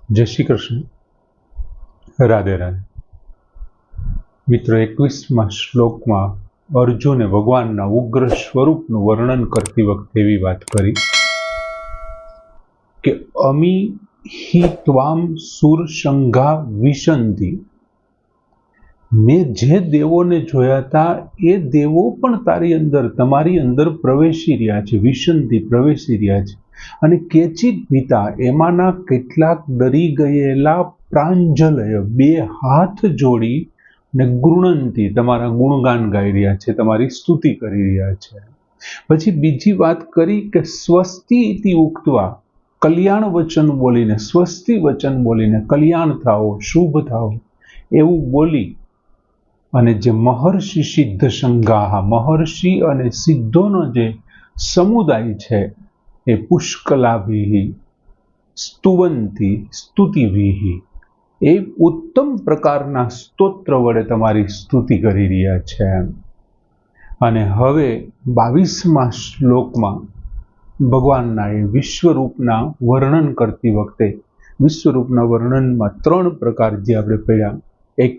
જય શ્રી કૃષ્ણ, રાધે રાધે. મિત્રો, 21મા શ્લોકમાં અર્જુને ભગવાનના ઉગ્ર સ્વરૂપનું વર્ણન કરતી વખતે એવી વાત કરી કે અમી હિ ત્વામ સુરસંઘા વિશંતિ. મેં જે દેવોને જોયા હતા એ દેવો પણ તારી અંદર, તમારી અંદર પ્રવેશી રહ્યા છે, વિશંતિ પ્રવેશી રહ્યા છે. અને કેચિત ભીતા, એમાંના કેટલાક ડરી ગયેલા પ્રાંજલય, બે હાથ જોડી ને ગૃણંતી, તમારા ગુણગાન ગાઈ રહ્યા છે, તમારી સ્તુતિ કરી રહ્યા છે. પછી બીજી વાત કરી કે સ્વસ્તિ ઇતિ ઉક્ત્વા, કલ્યાણ વચન બોલીને, સ્વસ્તિ વચન બોલીને કલ્યાણ થાઓ, શુભ થાઓ એવું બોલી અને જે મહર્ષિ સિદ્ધ સંઘાહ, મહર્ષિ અને સિદ્ધોનો જે સમુદાય છે એ પુષ્કલાભિ સ્તુવંતી સ્તુતિભિ, એ ઉત્તમ પ્રકારના સ્તોત્ર વડે તમારી સ્તુતિ કરી રહ્યા છે. અને હવે 22મા શ્લોકમાં ભગવાનના એ વિશ્વરૂપના વર્ણન કરતી વખતે, વિશ્વરૂપના વર્ણનમાં 3 પ્રકાર જે આપણે પડ્યા, એક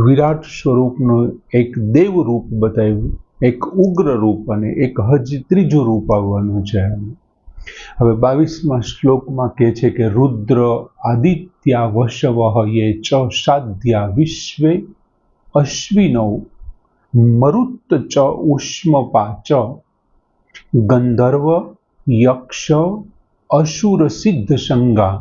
વિરાટ સ્વરૂપનું એક દેવ રૂપ બતાવ્યું, એક ઉગ્ર રૂપ અને એક હજી ત્રીજું રૂપ આવવાનું છે. હવે 22મા શ્લોકમાં કહે છે કે રુદ્ર આદિત્યા વશવઃ યે ચ સાધ્યા વિશ્વે અશ્વિનૌ મરુત ચ ઉષ્મપા ચ ગંધર્વ યક્ષ અસુર સિદ્ધ સંગા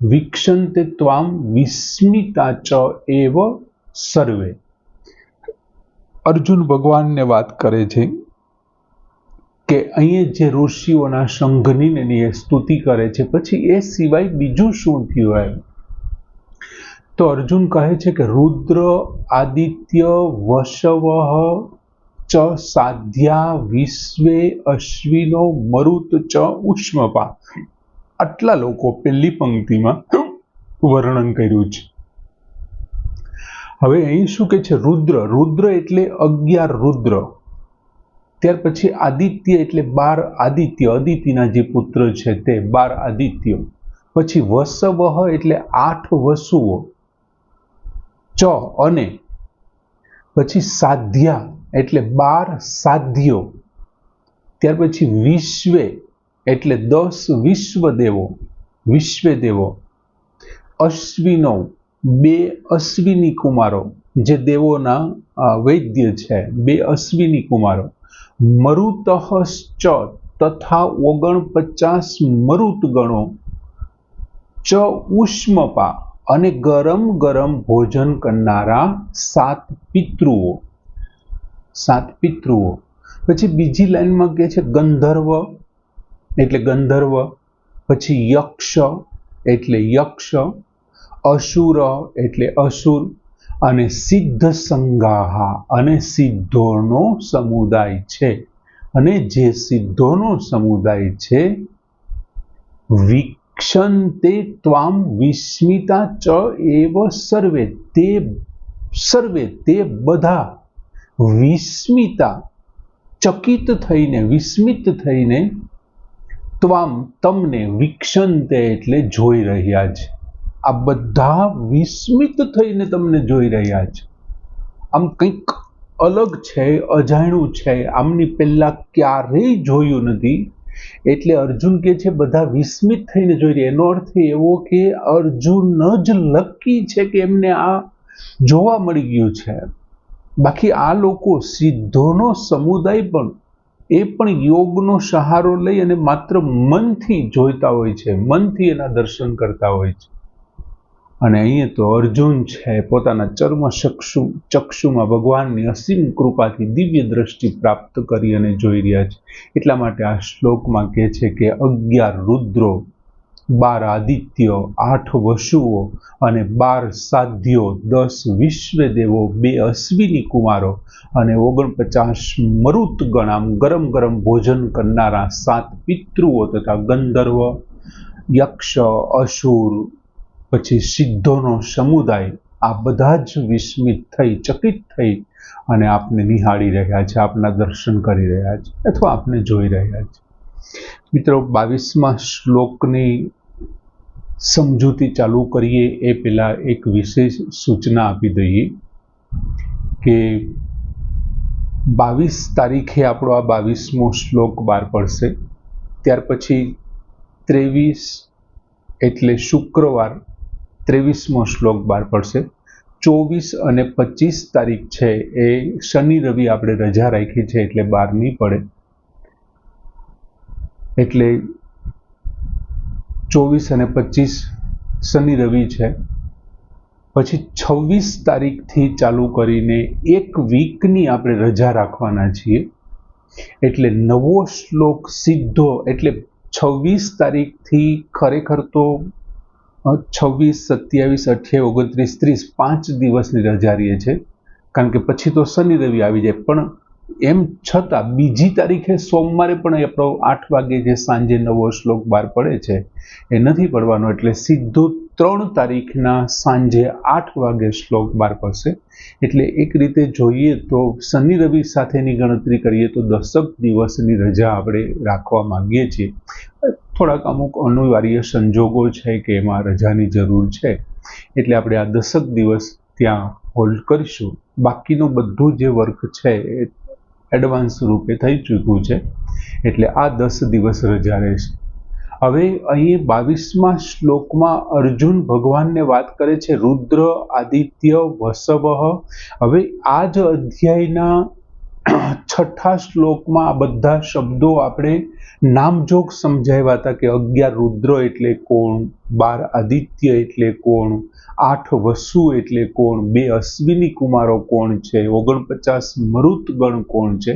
વીક્ષંતે ત્વામ વિસ્મિતા ચ એવ સર્વે. અર્જુન ભગવાનને વાત કરે છે કે અહીંયા જે ઋષિઓના સંઘની એની સ્તુતિ કરે છે, પછી એ સિવાય બીજું શું થયું એમ? તો અર્જુન કહે છે કે રુદ્ર આદિત્ય વશવઃ ચ સાધ્યા વિશ્વે અશ્વિનો મરુત ચ ઉષ્મપા. આટલા લોકો પહેલી પંક્તિમાં વર્ણન કર્યું છે. હવે અહીં શું કે છે? રુદ્ર, રુદ્ર એટલે 11 રુદ્ર. ત્યાર પછી આદિત્ય એટલે 12 આદિત્ય, અદિતિના જે પુત્ર છે તે 12 આદિત્યો. પછી વસવઃ એટલે 8 વસુઓ, ચ અને પછી સાધ્યા એટલે 12 સાધ્યો. ત્યાર પછી વિશ્વે એટલે 10 વિશ્વદેવો, વિશ્વદેવો. અશ્વિનો 2 અશ્વિની કુમારો, જે દેવોના વૈદ્ય છે, 2 અશ્વિની કુમારો. મરુતઃ ચ તથા 49 મરુત ગણો. ચ ઉષ્મપા અને ગરમ ગરમ ભોજન કરનારા 7 પિતૃઓ, 7 પિતૃઓ. પછી બીજી લાઈનમાં કહે છે ગંધર્વ એટલે ગંધર્વ, પછી યક્ષ એટલે યક્ષ, અસુર એટલે અસુર, અને સિદ્ધ સંગાહા અને સિદ્ધોનો સમુદાય છે. અને જે સિદ્ધોનો સમુદાય છે વિક્ષંતે ત્વામ વિસ્મિતા ચ એવ સર્વે, તે સર્વે તે બધા વિસ્મિતા ચકિત થઈને, વિસ્મિત થઈને, ત્વામ તમને, વિક્ષંતે એટલે જોઈ રહ્યા છે. આ બધા વિસ્મિત થઈને તમને જોઈ રહ્યા છે. આમ કંઈક અલગ છે, અજાણ્યું છે, આમની પહેલા ક્યારેય જોયું નથી. એટલે અર્જુન કે છે બધા વિસ્મિત થઈને જોઈ રહ્યા. એનો અર્થ એવો કે અર્જુન જ લકી છે કે એમને આ જોવા મળી ગયું છે. બાકી આ લોકો સિદ્ધોનો સમુદાય પણ, એ પણ યોગનો સહારો લઈ અને માત્ર મનથી જોઈતા હોય છે, મનથી એના દર્શન કરતા હોય છે. અને અહીંયા તો અર્જુન છે પોતાના ચક્ષુમાં ભગવાનની અસીમ કૃપાથી દિવ્ય દ્રષ્ટિ પ્રાપ્ત કરી અને જોઈ રહ્યા છે. એટલા માટે આ શ્લોકમાં કહે છે કે 11 રુદ્રો, 12 આદિત્યો, 8 વસુઓ અને 12 સાધ્યો, 10 વિશ્વદેવો, 2 અશ્વિની કુમારો અને 49 મરુત ગણામ ગરમ ગરમ ભોજન કરનારા 7 પિતૃઓ તથા ગંધર્વ, યક્ષ, અસુર, પછી સિદ્ધોનો સમુદાય, આ બધા જ વિસ્મિત થઈ, ચકિત થઈ અને આપને નિહાળી રહ્યા છે, આપના દર્શન કરી રહ્યા છે અથવા આપને જોઈ રહ્યા છે. મિત્રો, 22મા શ્લોકની સમજૂતી ચાલુ કરીએ એ પહેલા એક વિશેષ સૂચના આપી દઈએ કે 22 તારીખે આપણો આ 22મો શ્લોક બહાર પડશે. ત્યાર પછી 23 એટલે શુક્રવાર 23મો શ્લોક બહાર પડશે. 24 અને 25 તારીખ છે એ શનિ રવિ આપણે રજા રાખી છે એટલે બહાર નહીં પડે. એટલે 24 અને 25 શનિ રવિ છે. પછી 26 તારીખથી ચાલુ કરીને એક વીકની આપણે રજા રાખવાના છીએ. એટલે નવો શ્લોક સીધો, એટલે 26 તારીખથી ખરેખર તો 26, 27, 28, 29, 30 5 દિવસની રજા રહે છે, કારણ કે પછી તો શનિ રવિ આવી જાય. પણ એમ છતાં બીજી તારીખે સોમવારે પણ આપણો 8 વાગે જે સાંજે નવો શ્લોક બહાર પડે છે એ નથી પડવાનો. એટલે સીધો 3 તારીખના સાંજે 8 વાગે શ્લોક બહાર પડશે. એટલે એક રીતે જોઈએ તો શનિ રવિ સાથેની ગણતરી કરીએ તો 10 દિવસની રજા આપણે રાખવા માંગીએ છીએ. થોડાક અમુક અનિવાર્ય સંજોગો છે કે એમાં રજાની જરૂર છે, એટલે આપણે આ 10 દિવસ ત્યાં હોલ્ડ કરીશું. બાકીનું બધું જે વર્ક છે એ એડવાન્સ રૂપે થઈ ચૂક્યું છે, એટલે આ 10 દિવસ રજા રહેશે. હવે અહીં 22મા શ્લોકમાં અર્જુન ભગવાનને વાત કરે છે રુદ્ર, આદિત્ય, વસવઃ. હવે આ જ અધ્યાયના 6થા શ્લોકમાં આ બધા શબ્દો આપણે નામજોગ સમજાવ્યા હતા કે 11 રુદ્ર એટલે કોણ, 12 આદિત્ય એટલે કોણ, 8 વસુ એટલે કોણ, 2 અશ્વિની કુમારો કોણ છે, 49 મરુતગણ કોણ છે.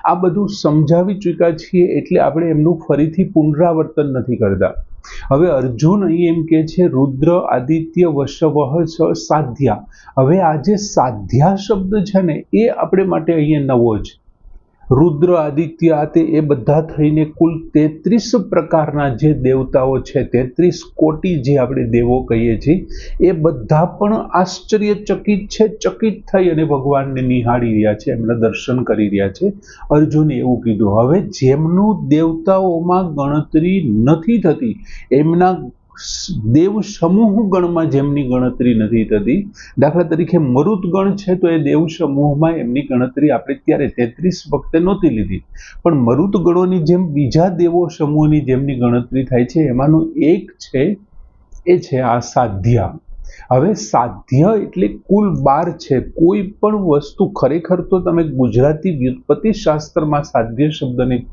આ બધું સમજાવી ચૂક્યા છીએ, એટલે આપણે એમનું ફરીથી પુનરાવર્તન નથી કરતા. હવે અર્જુન અહીં એમ કે છે રુદ્ર, આદિત્ય, વસવઃ, સાધ્યા. હવે આ જે સાધ્યા શબ્દ છે ને એ આપણે માટે અહીંયા નવો છે. રુદ્ર, આદિત્ય, આ તે એ બધા થઈને કુલ 33 પ્રકારના જે દેવતાઓ છે, 33 કોટી જે આપણે દેવો કહીએ છીએ, એ બધા પણ આશ્ચર્યચકિત છે. ચકિત થઈ અને ભગવાનને નિહાળી રહ્યા છે, એમના દર્શન કરી રહ્યા છે. અર્જુને એવું કીધું. હવે જેમનું દેવતાઓમાં ગણતરી નથી થતી, એમના દેવ સમૂહ ગણમાં જેમની ગણતરી નથી થતી, દાખલા તરીકે મરુતગણ છે તો એ દેવ સમૂહમાં એમની ગણતરી આપણે ત્યારે 33 વખતે નહોતી લીધી. પણ મરુતગણોની જેમ બીજા દેવો સમૂહની જેમની ગણતરી થાય છે એમાંનું એક છે એ છે આ સાધ્યા. હવે સાધ્ય એટલે કુલ 12 છે. કોઈ પણ વસ્તુ ખરેખર તો તમે ગુજરાતી વ્યુત્પત્તિ શાસ્ત્રમાં સાધ્ય શબ્દની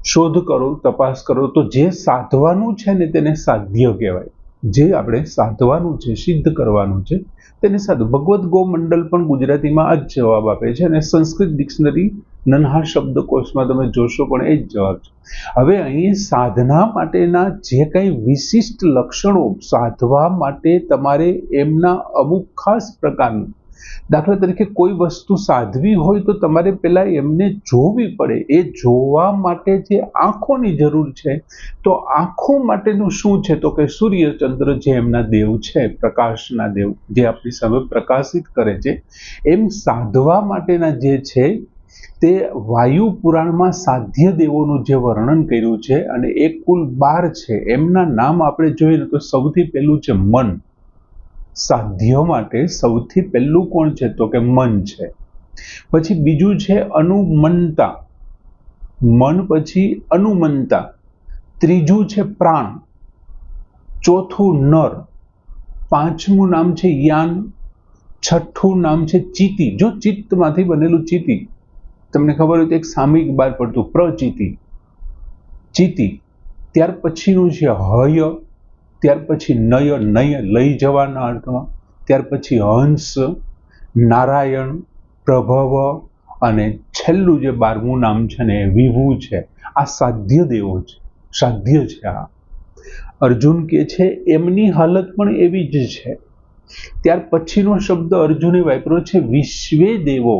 શોધ કરો, તપાસ કરો તો જે સાધવાનું છે ને તેને સાધ્ય કહેવાય. જે આપણે સાધવાનું છે, સિદ્ધ કરવાનું છે તેને સાધુ. ભગવદ્ ગોમંડલ પણ ગુજરાતીમાં આ જ જવાબ આપે છે, અને સંસ્કૃત ડિક્શનરી નન્હા શબ્દકોશમાં તમે જોશો પણ એ જ જવાબ છે. હવે અહીં સાધના માટેના જે કંઈ વિશિષ્ટ લક્ષણો, સાધવા માટે તમારે એમના અમુક ખાસ પ્રકારનું, દાખલા તરીકે કોઈ વસ્તુ સાધવી હોય તો તમારે પહેલા એમને જોવી પડે. એ જોવા માટે જે આંખોની જરૂર છે, તો આંખો માટેનું શું છે તો કે સૂર્યચંદ્ર જે એમના દેવ છે, પ્રકાશના દેવ, જે આપણી સામે પ્રકાશિત કરે છે. એમ સાધવા માટેના જે છે તે વાયુ પુરાણમાં સાધ્ય દેવોનું જે વર્ણન કર્યું છે, અને એ કુલ 12 છે. એમના નામ આપણે જોઈએ તો સૌથી પહેલું છે મન. સાધ્ય માટે સૌથી પહેલું કોણ છે તો કે મન છે. પછી બીજું છે અનુમંતા, મન પછી અનુમંતા. ત્રીજું છે પ્રાણ. ચોથું નર. પાંચમું નામ છે યાન. છઠ્ઠું નામ છે ચિતિ. જો ચિત્તમાંથી બનેલું ચિતિ, તમને ખબર હોય તો એક સામયિક બહાર પડતું પ્રચિતિ, ચિતિ. ત્યાર પછીનું છે હય. ત્યાર પછી નય, નય લઈ જવાના અર્થમાં. ત્યાર પછી હંસ, નારાયણ, પ્રભવ, અને છેલ્લું જે 12મું નામ છે ને એ વિભુ છે. આ સાધ્ય દેવો છે, સાધ્ય છે. આ અર્જુન કે છે એમની હાલત પણ એવી જ છે. ત્યાર પછીનો શબ્દ અર્જુને વાપર્યો છે વિશ્વે દેવો.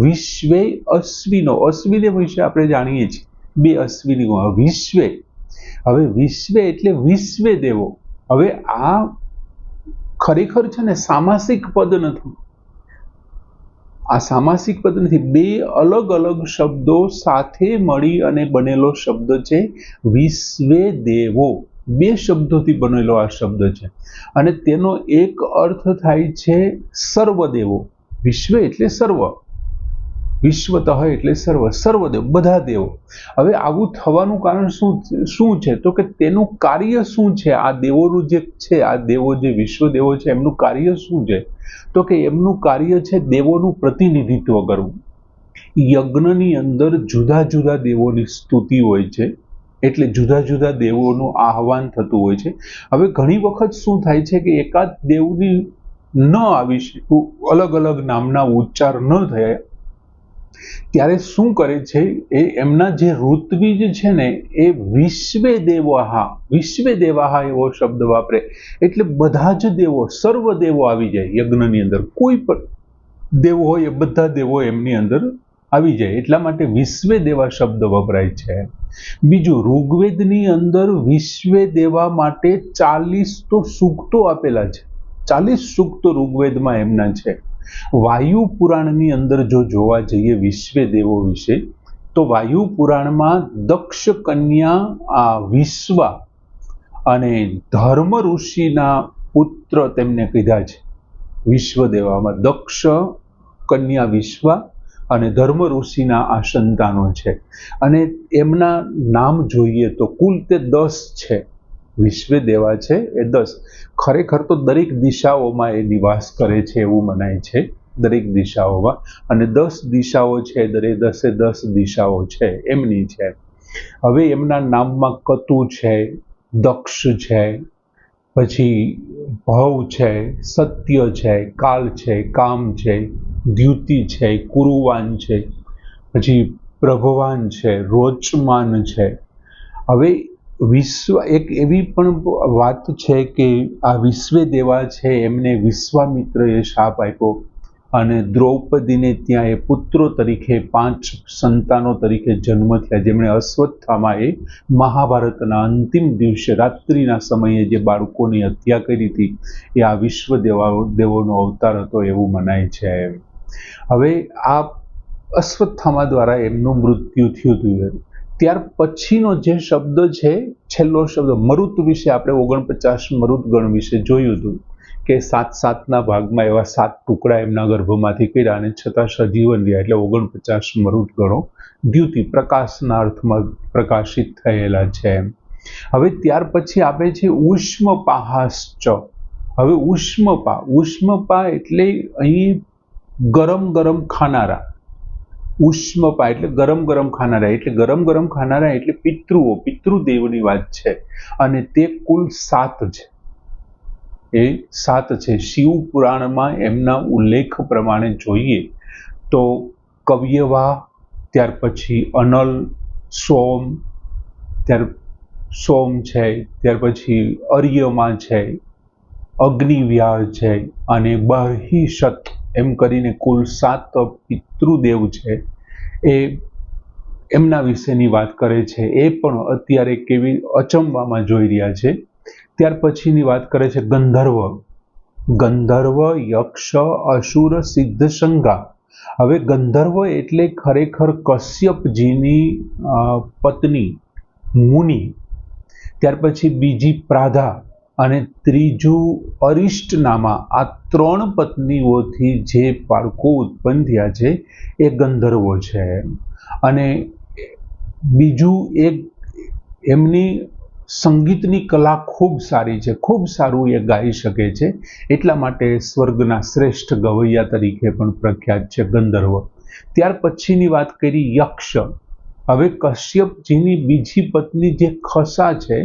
વિશ્વે અશ્વિનો. અશ્વિને વિશે આપણે જાણીએ છીએ, 2 અશ્વિની વિશ્વે. હવે વિશ્વે એટલે વિશ્વે દેવો. હવે આ ખરેખર છે ને સામાસિક પદ નથી. આ સામાસિક પદ નથી, બે અલગ અલગ શબ્દો સાથે મળી અને બનેલો શબ્દ છે વિશ્વે દેવો. બે શબ્દોથી બનેલો આ શબ્દ છે અને તેનો એક અર્થ થાય છે સર્વદેવો. વિશ્વ એટલે સર્વ, વિશ્વતઃ એટલે સર્વ, સર્વદેવ, બધા દેવો. હવે આવું થવાનું કારણ શું છે તો કે તેનું કાર્ય શું છે? આ દેવોનું જે છે, આ દેવો જે વિશ્વ દેવો છે એમનું કાર્ય શું છે તો કે એમનું કાર્ય છે દેવોનું પ્રતિનિધિત્વ કરવું. યજ્ઞની અંદર જુદા જુદા દેવોની સ્તુતિ હોય છે એટલે જુદા જુદા દેવોનું આહવાન થતું હોય છે. હવે ઘણી વખત શું થાય છે કે એકાદ દેવની ન આવી શકું, અલગ અલગ નામના ઉચ્ચાર ન થયા, ત્યારે શું કરે છે એ એમના જે ઋત્વિજ છે ને એ વિશ્વે દેવાહા, વિશ્વે દેવાહા એવો શબ્દ વાપરે એટલે બધા જ દેવો, સર્વ દેવો આવી જાય યજ્ઞની અંદર. કોઈ પણ દેવો હોય એ બધા દેવો એમની અંદર આવી જાય, એટલા માટે વિશ્વે દેવા શબ્દ વપરાય છે. બીજું, ઋગ્વેદની અંદર વિશ્વે દેવા માટે 40 તો સૂક્તો આપેલા છે. 40 સૂક્તો ઋગ્વેદમાં એમના છે. વાયુ પુરાણની અંદર જો જોવા જઈએ વિશ્વે દેવો વિશે તો વાયુ પુરાણમાં દક્ષ કન્યા વિશ્વા અને ધર્મ ઋષિના પુત્ર તેમને કીધા છે. વિશ્વદેવામાં દક્ષ કન્યા વિશ્વા અને ધર્મ ઋષિના આ સંતાનો છે અને એમના નામ જોઈએ તો કુલ તે 10 છે. વિશ્વે દેવા છે એ 10. ખરેખર તો દરેક દિશાઓમાં એ નિવાસ કરે છે એવું મનાય છે, દરેક દિશાઓમાં, અને 10 દિશાઓ છે, દરેક 10 દિશાઓ છે એમની છે. હવે એમના નામમાં કતુ છે, દક્ષ છે, પછી ભવ છે, સત્ય છે, કાલ છે, કામ છે, દ્યુતિ છે, કુરુવાન છે, પછી પ્રભવાન છે, રોચમાન છે. હવે વિશ્વ એક એવી પણ વાત છે કે આ વિશ્વે દેવા છે એમને વિશ્વામિત્રએ શાપ આપ્યો અને દ્રૌપદીને ત્યાં એ પુત્રો તરીકે 5 સંતાનો તરીકે જન્મ થયા, જેમણે અશ્વત્થામાએ મહાભારતના અંતિમ દિવસે રાત્રિના સમયે જે બાળકોની હત્યા કરી હતી એ આ વિશ્વ દેવોનો અવતાર હતો એવું મનાય છે. હવે આ અશ્વત્થામા દ્વારા એમનું મૃત્યુ થયું હતું. ત્યાર પછીનો જે શબ્દ છે, છેલ્લો શબ્દ મરુત વિશે આપણે 49 મરુતગણ વિશે જોયું હતું કે 7-7ના ભાગમાં એવા 7 ટુકડા એમના ગર્ભમાંથી કર્યા અને છતાં સજીવન રહ્યા એટલે 49 મરુતગણો દ્યુતિ પ્રકાશના અર્થમાં પ્રકાશિત થયેલા છે. હવે ત્યાર પછી આપે છે ઉષ્મપાહાશ્ચ. હવે ઉષ્મપા એટલે અહીં ગરમ ગરમ ખાનારા. ઉષ્મપા એટલે ગરમ ગરમ ખાનારા, એટલે ગરમ ગરમ ખાનારા એટલે પિતૃઓ, પિતૃદેવની વાત છે અને તે કુલ 7 છે. એ 7 છે. શિવ પુરાણમાં એમના ઉલ્લેખ પ્રમાણે જોઈએ તો કવ્યવા, ત્યાર પછી અનલ, સોમ છે, ત્યાર પછી અર્યમા છે, અગ્નિવ્યાળ છે અને બર્હિષત, એમ કરીને કુલ 7 પિતૃદેવ છે. એ એમના વિશેની વાત કરે છે. એ પણ અત્યારે કેવી અચંબામાં જોઈ રહ્યા છે. ત્યાર પછીની વાત કરે છે ગંધર્વ, યક્ષ, અસુર, સિદ્ધ, સંઘા. હવે ગંધર્વ એટલે ખરેખર કશ્યપજીની પત્ની મુનિ, ત્યાર પછી બીજી પ્રાધા અને ત્રીજું અરિષ્ટનામા. આ 3 પત્નીઓથી જે બાળકો ઉત્પન્ન થયા છે એ ગંધર્વો છે. અને બીજું એક એમની સંગીતની કલા ખૂબ સારી છે, ખૂબ સારું એ ગાઈ શકે છે, એટલા માટે સ્વર્ગના શ્રેષ્ઠ ગવૈયા તરીકે પણ પ્રખ્યાત છે ગંધર્વ. ત્યાર પછીની વાત કરી યક્ષ. હવે કશ્યપજીની બીજી પત્ની જે ખસા છે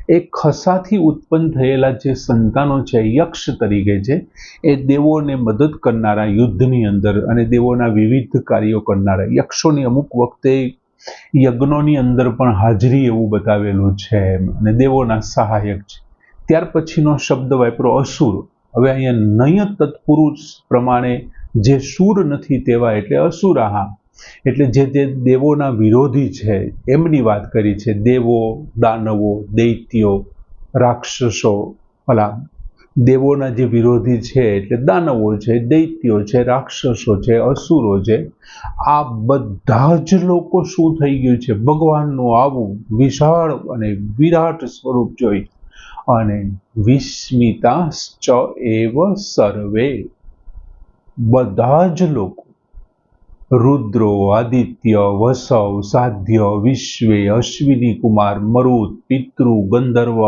એ ખસાથી ઉત્પન્ન થયેલા જે સંતાનો છે યક્ષ તરીકે છે. એ દેવોને મદદ કરનારા યુદ્ધની અંદર અને દેવોના વિવિધ કાર્યો કરનારા. યક્ષોની અમુક વખતે યજ્ઞોની અંદર પણ હાજરી એવું બતાવેલું છે અને દેવોના સહાયક છે. ત્યાર પછીનો શબ્દ વાપરો અસુર. હવે અહીંયા નય તત્પુરુષ પ્રમાણે જે શૂર નથી તેવા એટલે અસુરાહા, એટલે જે દેવોના વિરોધી છે એમની વાત કરી છે. દેવો, દાનવો, દૈત્યો, રાક્ષસો, દેવોના જે વિરોધી છે એટલે દાનવો છે, દૈત્યો છે, રાક્ષસો છે, અસુરો છે, આ બધા જ લોકો શું થઈ ગયું છે, ભગવાનનું આવું વિશાળ અને વિરાટ સ્વરૂપ જોઈ અને વિસ્મિતાશ્ચ એવ સર્વે, બધા જ લોકો, રુદ્રો, આદિત્ય, વસવ, સાધ્ય, વિશ્વે, અશ્વિની કુમાર, મરુત, પિતૃ, ગંધર્વ,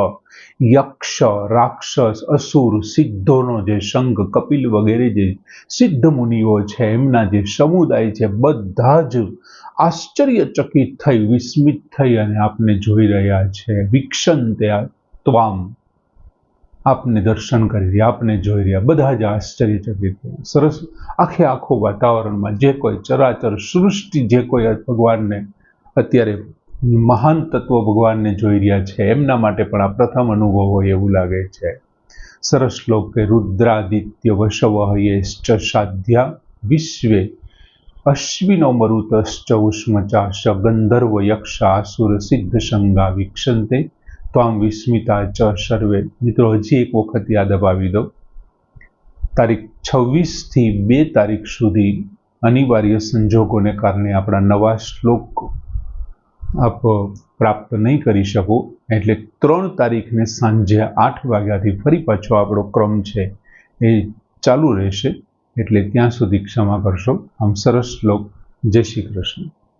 યક્ષ, રાક્ષસ, અસુર, સિદ્ધોનો જે સંઘ, કપિલ વગેરે જે સિદ્ધ મુનિઓ છે એમના જે સમુદાય છે, બધા જ આશ્ચર્યચકિત થઈ, વિસ્મિત થઈ અને આપને જોઈ રહ્યા છે. વિક્ષંતે ત્વામ, આપને દર્શન કરી રહ્યા, આપને જોઈ રહ્યા, બધા જ આશ્ચર્યચકિત થયા. સરસ. આખું વાતાવરણમાં જે કોઈ ચરાચર સૃષ્ટિ, જે કોઈ ભગવાનને અત્યારે મહાન તત્વ ભગવાનને જોઈ રહ્યા છે એમના માટે પણ આ પ્રથમ અનુભવ હોય એવું લાગે છે. સરસ શ્લોક કે રુદ્રાદિત્ય વશવ યેશ્ચ સાધ્યા વિશ્વે અશ્વિનો મરુતશ્ચ ઉષ્મચાશ ગંધર્વ યક્ષાસુર સિદ્ધ સંગા વિક્ષંતે ત્વામ વિસ્મિતા ચ સર્વે. મિત્રો હજી એક વખત યાદ અપાવી દો, તારીખ 26 થી 2 તારીખ સુધી અનિવાર્ય સંજોગોને કારણે આપણા નવા શ્લોક આપ પ્રાપ્ત નહીં કરી શકો, એટલે 3 તારીખને સાંજે 8 વાગ્યાથી ફરી પાછો આપણો ક્રમ છે એ ચાલુ રહેશે, એટલે ત્યાં સુધી ક્ષમા કરશો. આમ સરસ શ્લોક. જય શ્રી કૃષ્ણ.